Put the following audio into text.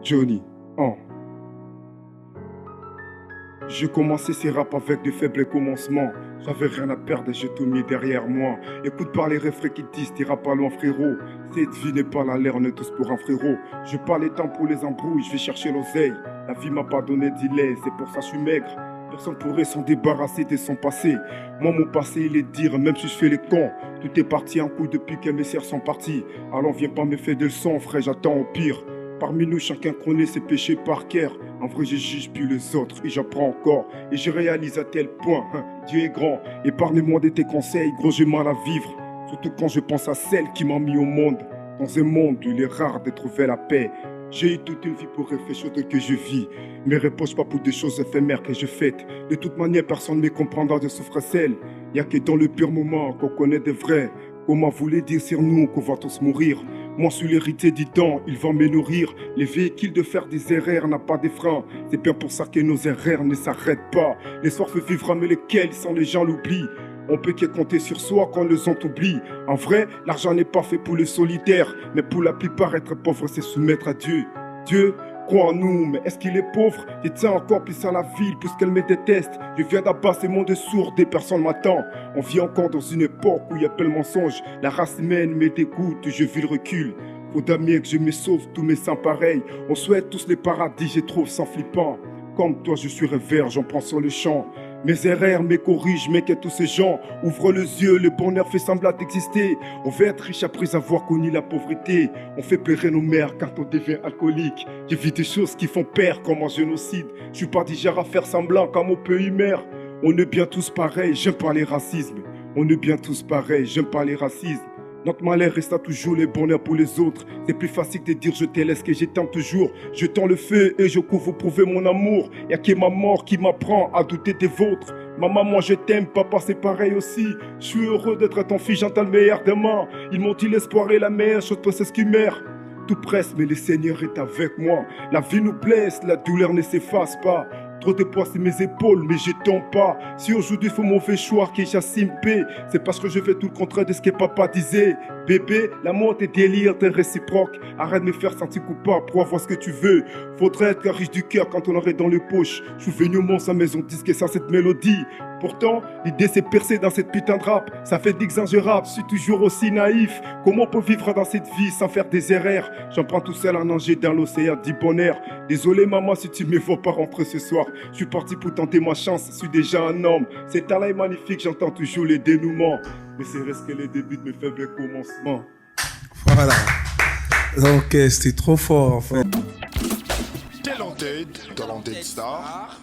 Johnny. J'ai commencé ces raps avec de faibles commencements. J'avais rien à perdre et j'ai tout mis derrière moi. Écoute par les refrains qui disent t'es rap pas loin frérot. Cette vie n'est pas la l'air, on est tous pour un frérot. Je pas les temps pour les embrouilles, je vais chercher l'oseille. La vie m'a pas donné d'illet, c'est pour ça que je suis maigre. Personne pourrait s'en débarrasser de son passé. Moi mon passé il est dire, même si je fais les cons. Tout est parti un coup depuis que mes serres sont partis. Alors viens pas me faire de leçons frère, j'attends au pire. Parmi nous, chacun connaît ses péchés par cœur. En vrai, je juge plus les autres et j'apprends encore. Et je réalise à tel point, Dieu est grand. Épargne-moi de tes conseils, gros, j'ai mal à vivre. Surtout quand je pense à celle qui m'a mis au monde. Dans un monde où il est rare de trouver la paix. J'ai eu toute une vie pour réfléchir de que je vis. Mais repose pas pour des choses éphémères que je fête. De toute manière, personne ne me comprendra de souffre celle. Y'a que dans le pire moment qu'on connaît des vrais. Comment voulez dire sur nous qu'on va tous mourir? Moi, je suis l'héritier du temps, il va me nourrir. Les véhicules de faire des erreurs n'a pas de freins. C'est bien pour ça que nos erreurs ne s'arrêtent pas. Les soirs fait vivre mais lesquels sans les gens l'oublient. On peut que compter sur soi quand les autres oublient. En vrai, l'argent n'est pas fait pour les solitaires. Mais pour la plupart, être pauvre, c'est soumettre à Dieu. Dieu croit en nous, mais est-ce qu'il est pauvre? Je tiens encore plus à la ville puisqu'elle me déteste. Je viens d'abord, c'est monde sourd, des personnes m'attendent. On vit encore dans une époque où il y a plein de mensonges. La race humaine me dégoûte, je vis le recul. Faudra mieux que je me sauve, tous mes seins pareils. On souhaite tous les paradis, je trouve sans flippant. Comme toi, je suis revers, j'en prends sur le champ. Mes erreurs me corrigent, mais que tous ces gens ouvrent les yeux, le bonheur fait semblant d'exister. On veut être riche après avoir connu la pauvreté. On fait pleurer nos mères quand on devient alcoolique. J'ai vu des choses qui font peur comme un génocide. Je suis pas déjà à faire semblant comme au pays mère. On est bien tous pareils, j'aime pas les racismes. On est bien tous pareils, j'aime pas les racismes. Notre malheur resta toujours le bonheur pour les autres. C'est plus facile de dire je te laisse que je t'aime toujours. Je tends le feu et je couvre pour prouver mon amour. Y'a que ma mort qui m'apprend à douter des vôtres. Maman, moi je t'aime, papa c'est pareil aussi. Je suis heureux d'être ton fils, j'entends le meilleur demain. Ils m'ont dit l'espoir et la meilleure chose, toi c'est ce qui meurt. Tout presse, mais le Seigneur est avec moi. La vie nous blesse, la douleur ne s'efface pas. Trop de poids sur mes épaules, mais je tombe pas. Si aujourd'hui faut mauvais choix que j'assume paix, c'est parce que je fais tout le contraire de ce que papa disait. Bébé, l'amour tes délires, tes réciproques. Arrête de me faire sentir coupable pour avoir ce que tu veux. Faudrait être riche du cœur quand on aurait dans les poches. Je suis venu au monde sans maison disque sans cette mélodie. Pourtant, l'idée c'est percer dans cette putain de rap. Ça fait 10 ans que je rappe, je suis toujours aussi naïf. Comment on peut vivre dans cette vie sans faire des erreurs? J'en prends tout seul à nager dans l'océan du bonheur. Désolé maman si tu me vois pas rentrer ce soir. Je suis parti pour tenter ma chance, je suis déjà un homme. Cet talent est magnifique, j'entends toujours les dénouements. Mais c'est reste que les débuts de mes faibles commencements. Voilà. Donc c'était trop fort en fait. Talented Star.